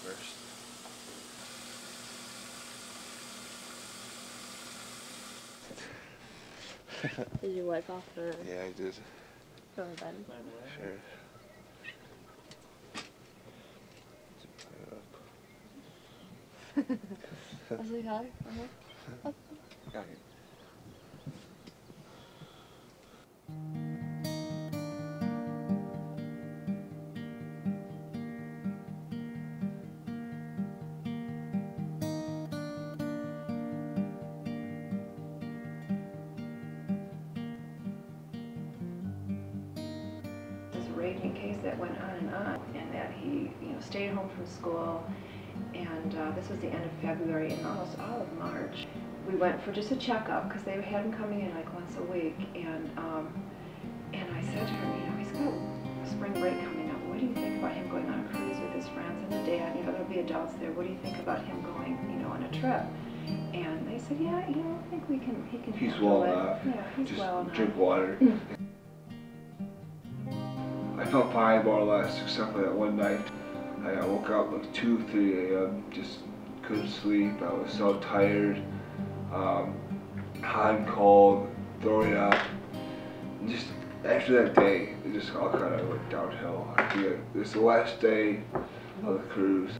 first. Did you wipe off the... Yeah, I did. From the bed? Sure. I'll say hi. Got it. Raging case that went on, and that he, stayed home from school, and this was the end of February, and almost all of March. We went for just a checkup because they had him coming in like once a week, and I said to her, he's got spring break coming up. What do you think about him going on a cruise with his friends and the dad? There'll be adults there. What do you think about him going, on a trip? And they said, yeah, I think he can. He's handle well it. enough. Yeah, he's just well enough. Drink water. I felt fine more or less, except for that one night. I woke up like 2, 3 a.m. Just couldn't sleep. I was so tired, hot and cold, throwing up. And just after that day, it just all kind of went downhill. I feel like it's the last day of the cruise.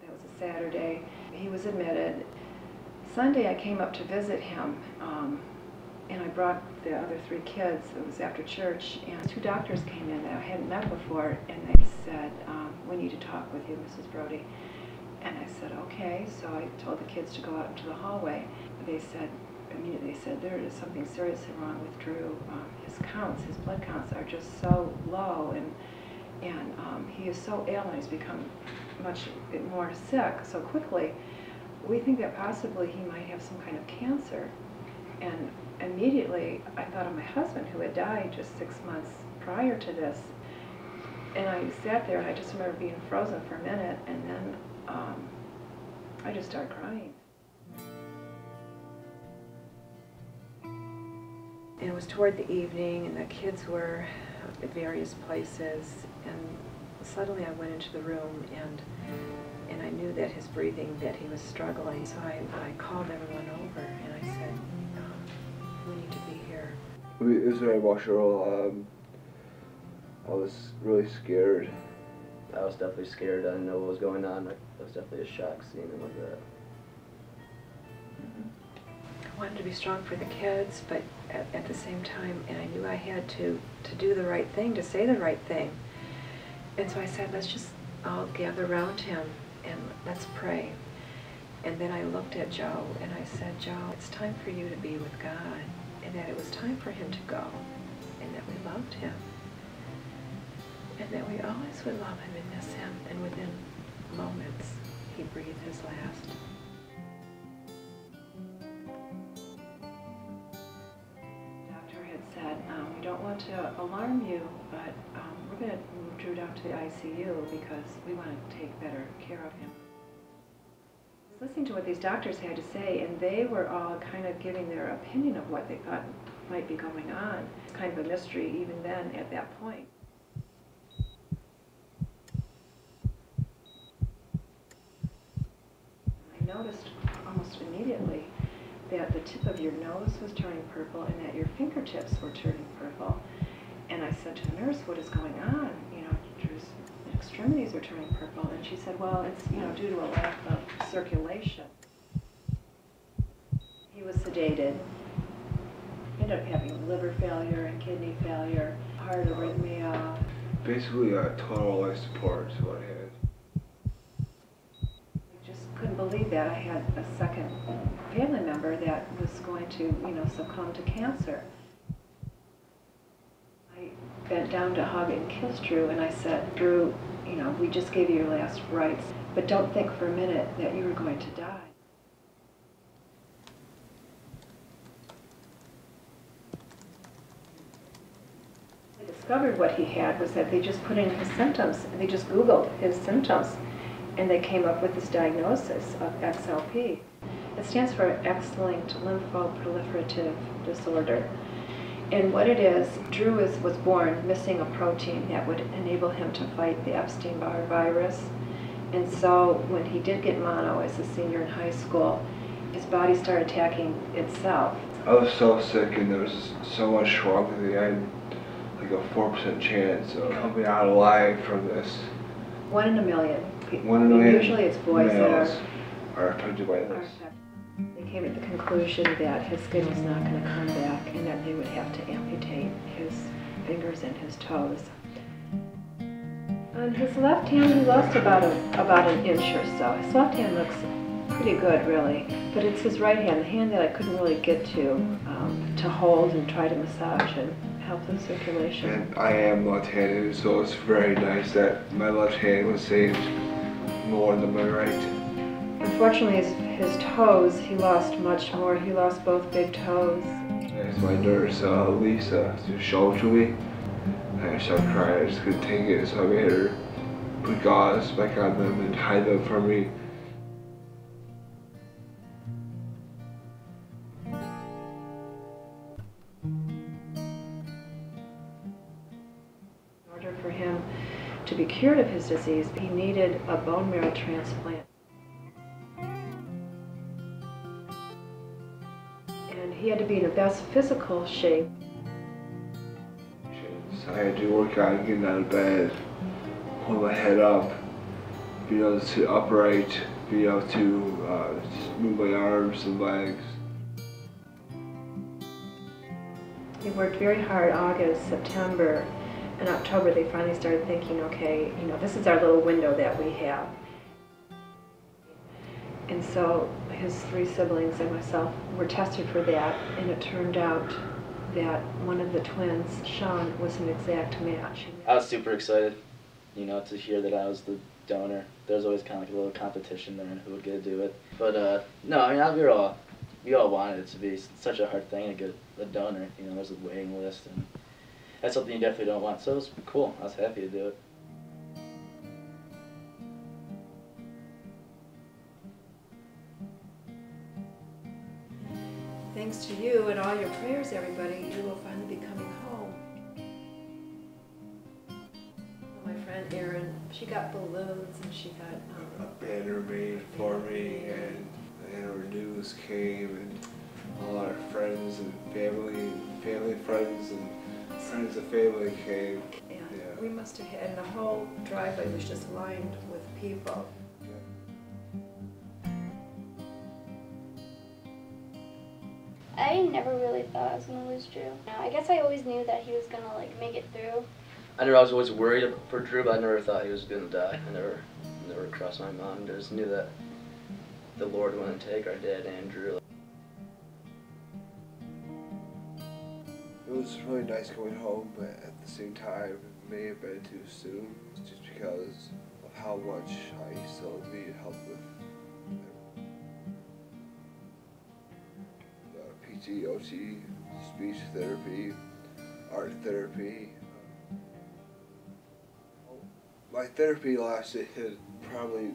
That was a Saturday. He was admitted. Sunday I came up to visit him, and I brought the other 3 kids. It was after church, and 2 doctors came in that I hadn't met before, and they said, we need to talk with you, Mrs. Brodie. And I said, okay. So I told the kids to go out into the hallway. They said, immediately said, there is something seriously wrong with Drew. His blood counts are just so low, and he is so ill, and he's become much more sick so quickly. We think that possibly he might have some kind of cancer. And immediately I thought of my husband, who had died just 6 months prior to this. And I sat there, and I just remember being frozen for a minute, and then I just started crying. And it was toward the evening, and the kids were at various places, and suddenly I went into the room, and I knew that his breathing, that he was struggling. So I called everyone over, and I said, we need to be here. It was very emotional. I was really scared. I was definitely scared. I didn't know what was going on. It was definitely a shock seeing him like that. I wanted to be strong for the kids, but at the same time, and I knew I had to do the right thing, to say the right thing. And so I said, let's just all gather around him and let's pray. And then I looked at Joe and I said, Joe, it's time for you to be with God, and that it was time for him to go, and that we loved him, and that we always would love him and miss him. And within moments, he breathed his last. The doctor had said, we don't want to alarm you, but we're going to move Drew down to the ICU because we want to take better care of him. I was listening to what these doctors had to say, and they were all kind of giving their opinion of what they thought might be going on. It's kind of a mystery even then at that point. I noticed almost immediately that the tip of your nose was turning purple and that your fingertips were turning purple. And I said to the nurse, what is going on? Drew's extremities are turning purple. And she said, well, it's due to a lack of circulation. He was sedated. He ended up having liver failure and kidney failure, heart arrhythmia. Basically, total life support is what I had. I just couldn't believe that I had a second family member that was going to, succumb to cancer. I bent down to hug and kiss Drew, and I said, Drew, we just gave you your last rites, but don't think for a minute that you were going to die. I discovered what he had was that they just put in his symptoms, and they just Googled his symptoms, and they came up with this diagnosis of XLP. It stands for X-Linked Lymphoproliferative Disorder. And what it is, Drew was born missing a protein that would enable him to fight the Epstein-Barr virus. And so when he did get mono as a senior in high school, his body started attacking itself. I was so sick and there was so much wrong with me. I had like a 4% chance of coming out alive from this. 1 in a million. 1 in a million. Usually it's boys that are affected by this. They came to the conclusion that his skin was not going to come back and that they would have to amputate his fingers and his toes. On his left hand, he lost about an inch or so. His left hand looks pretty good, really, but it's his right hand, the hand that I couldn't really get to hold and try to massage and help the circulation. And I am left-handed, so it's very nice that my left hand was saved more than my right. Unfortunately, his toes, he lost much more. He lost both big toes. As my nurse, Lisa, to show it to me, I started crying. I just couldn't take it, so I made her put gauze back on them and hide them from me. In order for him to be cured of his disease, he needed a bone marrow transplant. And he had to be in the best physical shape. I had to work on getting out of bed, hold my head up, be able to sit upright, be able to just move my arms and legs. He worked very hard August, September, and October. They finally started thinking, okay, this is our little window that we have. And so his 3 siblings and myself were tested for that, and it turned out that one of the twins, Sean, was an exact match. I was super excited, to hear that I was the donor. There's always kind of like a little competition there on who would get to do it. But no, I mean, we all wanted it to be such a hard thing to get a donor. There's a waiting list, and that's something you definitely don't want. So it was cool. I was happy to do it. Thanks to you and all your prayers, everybody, you will finally be coming home. My friend Erin, she got balloons and she got A banner made for me, and our news came, and all our friends and family friends and friends of family came. And we must have had, and the whole driveway was just lined with people. I never really thought I was gonna lose Drew. I guess I always knew that he was gonna make it through. I was always worried for Drew, but I never thought he was gonna die. I never crossed my mind. I just knew that the Lord wouldn't take our dad and Drew. It was really nice going home, but at the same time, it may have been too soon, just because of how much I still needed help with PT, OT, speech therapy, art therapy. My therapy lasted probably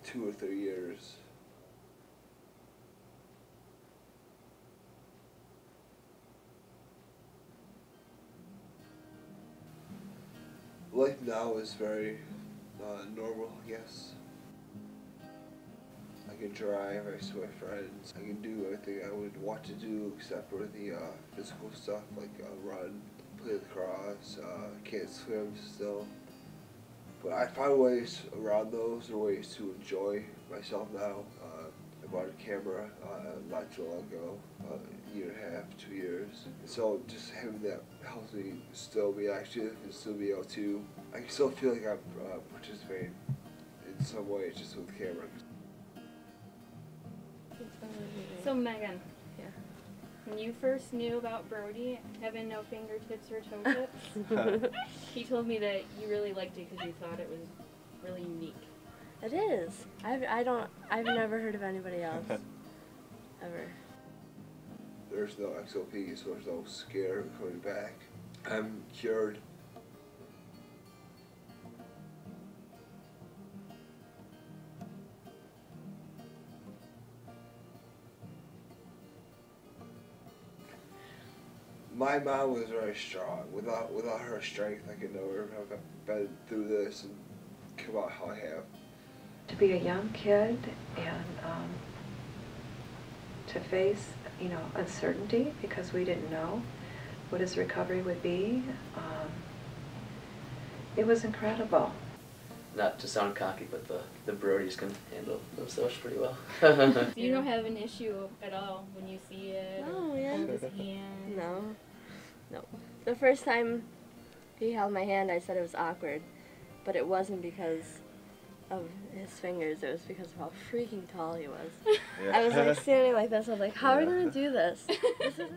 2 or 3 years. Life now is very normal, I guess. I can drive, I see my friends, I can do everything I would want to do except for the physical stuff like run, play lacrosse, can't swim still. But I find ways around those, or ways to enjoy myself now. I bought a camera not too long ago, a year and a half, 2 years. So just having that helps me still be active and still be able to, I can still feel like I'm participating in some way just with the camera. So Megan, when you first knew about Brodie having no fingertips or toe tips, he told me that you really liked it because you thought it was really unique. It is. I've never heard of anybody else. Ever. There's no XOP, so there's no scare of coming back. I'm cured. My mom was very strong. Without her strength, I could never have been through this and come out how I have. To be a young kid and to face, you know, uncertainty because we didn't know what his recovery would be, it was incredible. Not to sound cocky, but the Brodies can handle themselves pretty well. You don't have an issue at all when you see it? Oh, yeah. Hold his hand? No. The first time he held my hand, I said it was awkward, but it wasn't because of his fingers, it was because of how freaking tall he was. Yeah. I was like standing like this, I was like, how are we gonna do this? This isn't